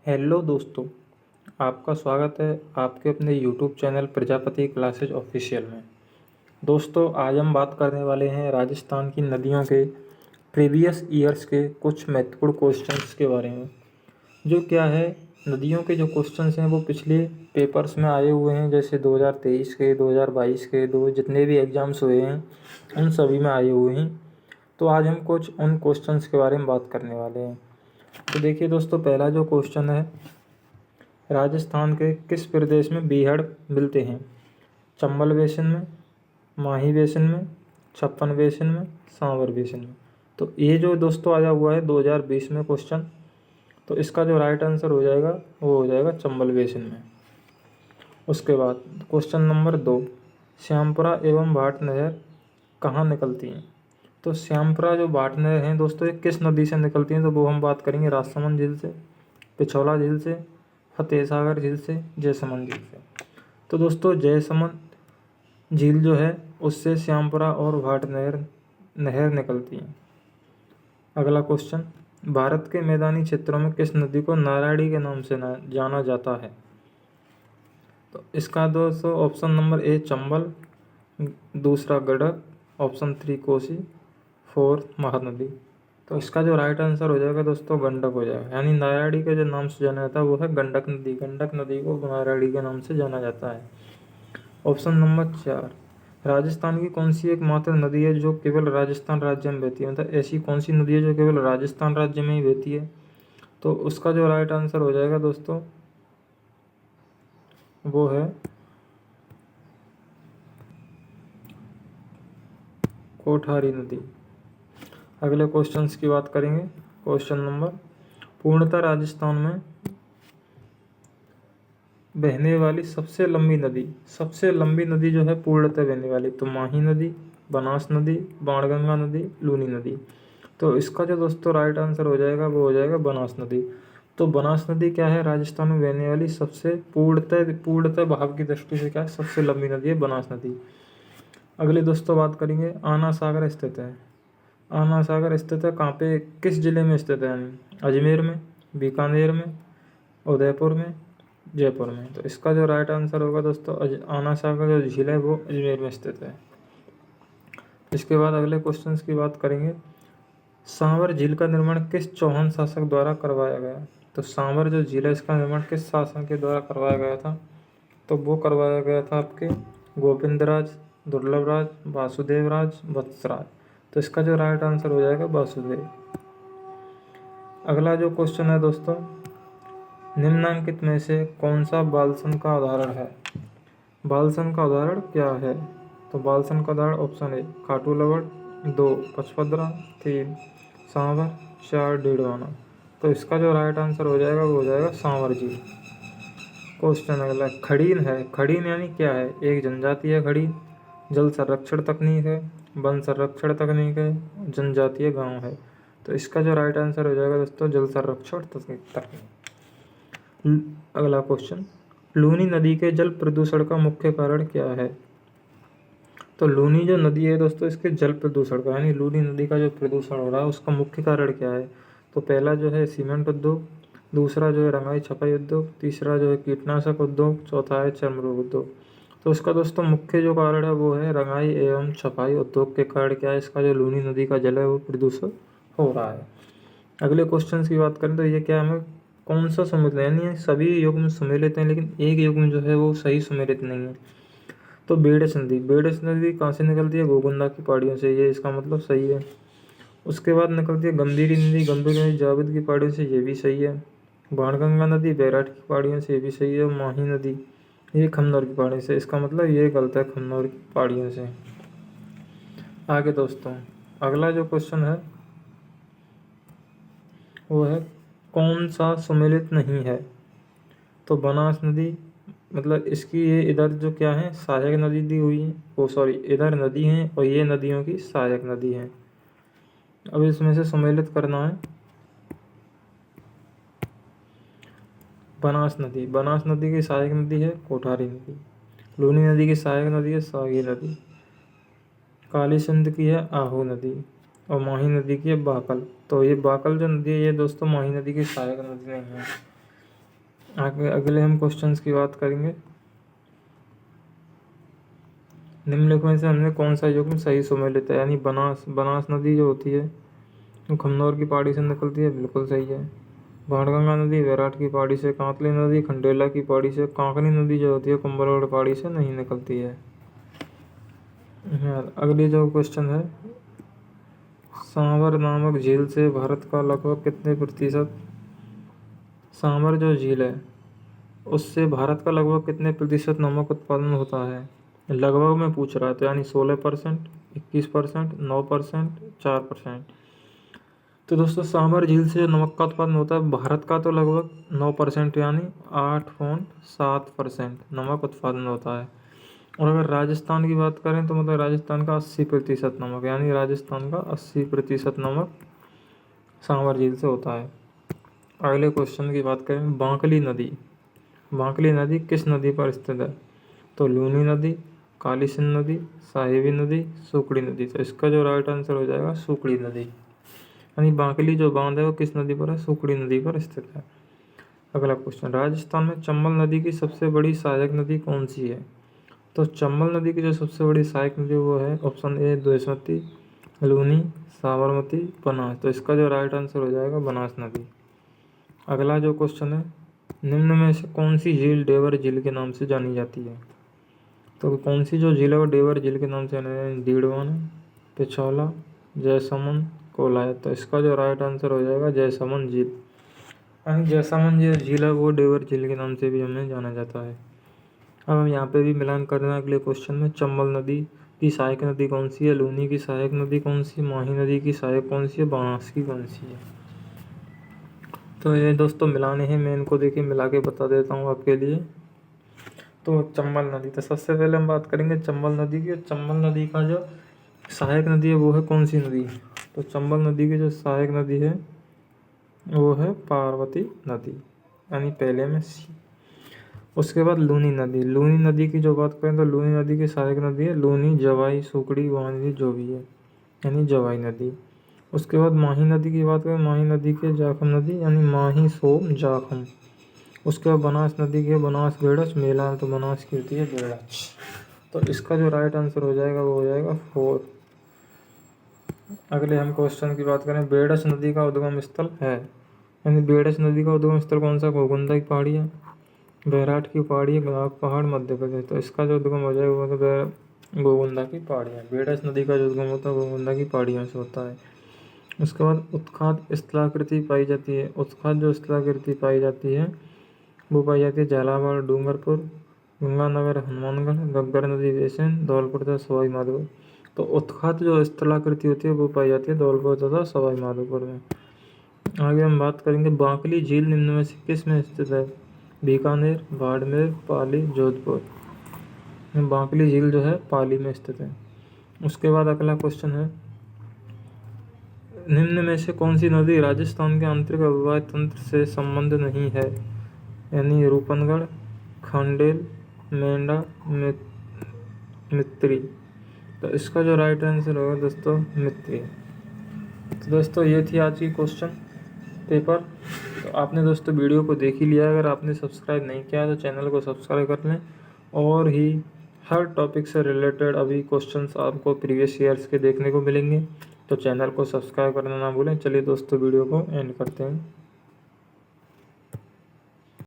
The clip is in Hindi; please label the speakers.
Speaker 1: हेलो दोस्तों, आपका स्वागत है आपके अपने YouTube channel Prajapati classes official में। दोस्तों, आज हम बात करने वाले हैं राजस्थान की नदियों के प्रीवियस ईयर्स के कुछ महत्वपूर्ण क्वेश्चंस के बारे में। जो क्या है, नदियों के जो क्वेश्चंस हैं वो पिछले पेपर्स में आए हुए हैं, जैसे 2023 के, 2022 के, दो जितने भी एग्ज़ाम्स हुए हैं उन सभी में आए हुए हैं। तो आज हम कुछ उन क्वेश्चंस के बारे में बात करने वाले हैं। तो देखिए दोस्तों, पहला जो क्वेश्चन है, राजस्थान के किस प्रदेश में बीहड़ मिलते हैं? चंबल बेसिन में, माही बेसिन में, छप्पन बेसिन में, सांवर बेसिन में। तो ये जो दोस्तों आया हुआ है 2020 में क्वेश्चन, तो इसका जो राइट आंसर हो जाएगा वो हो जाएगा चंबल बेसिन में। उसके बाद क्वेश्चन नंबर 2, श्यामपुरा एवं भाट नहर कहाँ निकलती हैं? तो श्यामपुरा जो भाट नहर हैं दोस्तों, ये किस नदी से निकलती हैं? तो वो हम बात करेंगे राजसमंद झील से, पिछौला झील से, फतेह सागर झील से, जयसमंद झील से। तो दोस्तों, जयसमंद झील जो है उससे श्यामपुरा और भाट नहर निकलती है। अगला क्वेश्चन, भारत के मैदानी क्षेत्रों में किस नदी को नारायणी के नाम से जाना जाता है? तो इसका दोस्तों ऑप्शन नंबर ए चंबल, दूसरा गंडक, ऑप्शन 3 कोसी, 4 महानदी। तो इसका जो राइट आंसर हो जाएगा दोस्तों गंडक हो जाएगा, यानी नारायणी के जो नाम से जाना जाता है वो है गंडक नदी। गंडक नदी को नारायणी के नाम से जाना जाता है। ऑप्शन नंबर 4, राजस्थान की कौन सी एकमात्र नदी है जो केवल राजस्थान राज्य में बहती है? मतलब ऐसी कौन सी नदी है जो केवल राजस्थान राज्य में ही बहती है? तो उसका जो राइट आंसर हो जाएगा दोस्तों वो है कोठारी नदी। अगले क्वेश्चंस की बात करेंगे। क्वेश्चन नंबर, पूर्णतः राजस्थान में बहने वाली सबसे लंबी नदी जो है पूर्णतः बहने वाली, तो माही नदी, बनास नदी, बाणगंगा नदी, लूनी नदी। तो इसका जो दोस्तों राइट आंसर हो जाएगा वो हो जाएगा बनास नदी। तो बनास नदी क्या है, राजस्थान में बहने वाली सबसे पूर्णतः भाव की दृष्टि से क्या है, सबसे लंबी नदी है बनास नदी। अगले दोस्तों बात करेंगे, आना सागर स्थित है। आना सागर स्थित है कहाँ पे, किस जिले में स्थित है? यानी अजमेर में, बीकानेर में, उदयपुर में, जयपुर में। तो इसका जो राइट आंसर होगा दोस्तों, आना सागर जो झील है वो अजमेर में स्थित है। इसके बाद अगले क्वेश्चंस की बात करेंगे, सांवर झील का निर्माण किस चौहान शासक द्वारा करवाया गया? तो सांवर जो झील है इसका निर्माण किस शासक के द्वारा करवाया गया था? तो वो करवाया गया था आपके गोविंदराज, दुर्लभराज, वासुदेवराज, वत्सराज। तो इसका जो राइट आंसर हो जाएगा वासुदेव। अगला जो क्वेश्चन है दोस्तों, निम्नांकित में से कौन सा बालसन का उदाहरण है? बालसन का उदाहरण क्या है? तो बालसन का उदाहरण ऑप्शन ए खाटू लवड़, 2 पचपदरा, 3 सांवर, 4 डीडवाना। तो इसका जो राइट आंसर हो जाएगा वो हो जाएगा सांवर झील। क्वेश्चन अगला, खड़ीन है। खड़ीन यानी क्या है? एक जनजाति है खड़ीन, जल संरक्षण तकनीक है, वन संरक्षण तकनीक है, जनजातीय गांव है। तो इसका जो राइट आंसर हो जाएगा दोस्तों जल संरक्षण तकनीक। अगला क्वेश्चन, लूनी नदी के जल प्रदूषण का मुख्य कारण क्या है? तो लूनी जो नदी है दोस्तों इसके जल प्रदूषण का, यानी लूनी नदी का जो प्रदूषण हो रहा है उसका मुख्य कारण क्या है? तो पहला जो है सीमेंट उद्योग, दूसरा जो है रंगाई छपाई उद्योग, तीसरा जो है कीटनाशक उद्योग, चौथा है चर्म रोग उद्योग। तो इसका दोस्तों मुख्य जो कारण है वो है रंगाई एवं छपाई उद्योग के कारण क्या है, इसका जो लूनी नदी का जल है वो प्रदूषित हो रहा है। अगले क्वेश्चन की बात करें तो ये क्या है, कौन सा सम्मिलित है? यानी सभी युग्म सम्मिलित हैं लेकिन एक युग्म जो है वो सही सम्मिलित नहीं है। तो बेडस नदी कहाँ से निकलती है? गोगुंदा की पहाड़ियों से, ये इसका मतलब सही है। उसके बाद निकलती है गंभीरी नदी जावेद की पहाड़ियों से, ये भी सही है। बाणगंगा नदी बैराट की पहाड़ियों से, ये भी सही है। माही नदी ये खमनौर की पहाड़ियों से, इसका मतलब ये गलत है, खमनौर की पहाड़ियों से। आगे दोस्तों अगला जो क्वेश्चन है वो है, कौन सा सम्मिलित नहीं है? तो बनास नदी, मतलब इसकी ये इधर जो क्या है सहायक नदी दी हुई है, वो सॉरी इधर नदी है और ये नदियों की सहायक नदी है। अब इसमें से सम्मिलित करना है। बनास नदी की सहायक नदी है कोठारी नदी, लूनी नदी की सहायक नदी है सागी नदी, काली सिंध की है आहू नदी और माही नदी की है बाकल। तो ये बाकल जो नदी है ये दोस्तों माही नदी की सहायक नदी नहीं है। आगे अगले हम क्वेश्चंस की बात करेंगे। निम्नलिखित में से हमने कौन सा युग्म सही सुमेलित है, यानी बनास बनास नदी जो होती है वो खमनौर की पहाड़ी से निकलती है, बिल्कुल सही है। बाणगंगा नदी वैराट की पहाड़ी से, कांतली नदी खंडेला की पहाड़ी से, कांकनी नदी जो होती है कुंभलगढ़ पहाड़ी से नहीं निकलती है। अगली जो क्वेश्चन है, सांवर नामक झील से भारत का लगभग कितने प्रतिशत, सांवर जो झील है उससे भारत का लगभग कितने प्रतिशत नमक उत्पादन होता है। लगभग में पूछ रहा है, तो यानी 16%, 21%, 9%, 4%। तो दोस्तों सांभर झील से नमक का उत्पादन होता है भारत का तो लगभग 9%, यानी 8.7% नमक उत्पादन होता है। और अगर राजस्थान की बात करें तो मतलब राजस्थान का 80% नमक, यानी राजस्थान का 80% नमक सांभर झील से होता है। अगले क्वेश्चन की बात करें, बांकली नदी, बांकली नदी किस नदी पर स्थित है। तो लूनी नदी, काली सिंध नदी, साहिबी नदी, सुकड़ी नदी। तो इसका जो राइट आंसर हो जाएगा सुकड़ी नदी, यानी बांकली जो बांध है वो किस नदी पर है, सुकड़ी नदी पर स्थित है। अगला क्वेश्चन, राजस्थान में चंबल नदी की सबसे बड़ी सहायक नदी कौन सी है। तो चंबल नदी की जो सबसे बड़ी सहायक नदी वो है ऑप्शन ए द्वेषमती, लूनी, साबरमती, बनास। तो इसका जो राइट आंसर हो जाएगा बनास नदी। अगला जो क्वेश्चन है, निम्न में से कौन सी झील डेवर झील के नाम से जानी जाती है। तो कौन सी जो झील है वो डेवर झील के नाम से जानी जाती है, दीड़वान, पिछौला, जयसमंद, कोलायत। तो इसका जो राइट आंसर हो जाएगा जयसमंद झील, यानी जयसमंद जो झील है वो डेवर झील के नाम से भी हमें जाना जाता है। अब हम यहाँ पे भी मिलान कर रहे हैं अगले क्वेश्चन में, चंबल नदी की सहायक नदी कौन सी है, लूनी की सहायक नदी कौन सी, माही नदी की सहायक कौन सी है, बनास की कौन सी है। तो ये दोस्तों मिलाने हैं, मैं इनको देखिए मिला के बता देता हूँ आपके लिए। तो चंबल नदी, तो सबसे पहले हम बात करेंगे चंबल नदी की। चंबल नदी का जो सहायक नदी है वो है कौन सी नदी। तो चंबल नदी की जो सहायक नदी है वो है पार्वती नदी, यानी पहले में सी। उसके बाद लूनी नदी, लूनी नदी की जो बात करें तो लूनी नदी की सहायक नदी है लूनी, जवाई, सुकड़ी, वाणी जो भी है, यानी जवाई नदी। उसके बाद माही नदी की बात करें, माही नदी के जाखम नदी, यानी माही, सोम, जाखम। उसके बाद बनास नदी के बनास, बेड़च, मेला, तो बनास की होती है बेड़च। तो इसका जो राइट आंसर हो जाएगा वो हो जाएगा 4। अगले हम क्वेश्चन की बात करें, बेड़च नदी का उद्गम स्थल है, यानी बेड़च नदी का उद्गम स्थल कौन सा, गोगुंदा की पहाड़ी है, बैराट की पहाड़ी है, गलाब पहाड़, मध्य प्रदेश। तो इसका जो उद्गम हो जाएगा वो तो गोगुंदा की पहाड़ियाँ, बेड़च नदी का जो उद्गम होता है गोगुंदा की पहाड़ियों से होता है। उसके बाद उत्खात स्थलाकृति पाई जाती है, उत्खात जो स्थलाकृति पाई जाती है वो पाई जाती है झालावाड़, डूंगरपुर, गंगानगर, हनुमानगढ़, घग्गर नदी बेसिन, धौलपुर तथा सवाई माधोपुर। तो उत्खात जो स्थलाकृति होती है वो पाई जाती है धौलपुर तथा सवाई माधोपुर में। आगे हम बात करेंगे, बांकली झील निम्न में से किस में स्थित है, बीकानेर, बाड़मेर, पाली, जोधपुर। बांकली झील जो है पाली में स्थित है। उसके बाद अगला क्वेश्चन है, निम्न में से कौन सी नदी राजस्थान के आंतरिक अविवाह तंत्र से संबंध नहीं है, यानी रूपनगढ़, खांडेल, मेंढा, मित्री। तो इसका जो राइट आंसर होगा दोस्तों मित्री। तो दोस्तों ये थी आज की क्वेश्चन पेपर। तो आपने दोस्तों वीडियो को देख ही लिया, अगर आपने सब्सक्राइब नहीं किया तो चैनल को सब्सक्राइब कर लें। और ही हर टॉपिक से रिलेटेड अभी क्वेश्चंस आपको प्रीवियस ईयर्स के देखने को मिलेंगे, तो चैनल को सब्सक्राइब करना ना भूलें। चलिए दोस्तों वीडियो को एंड करते हैं।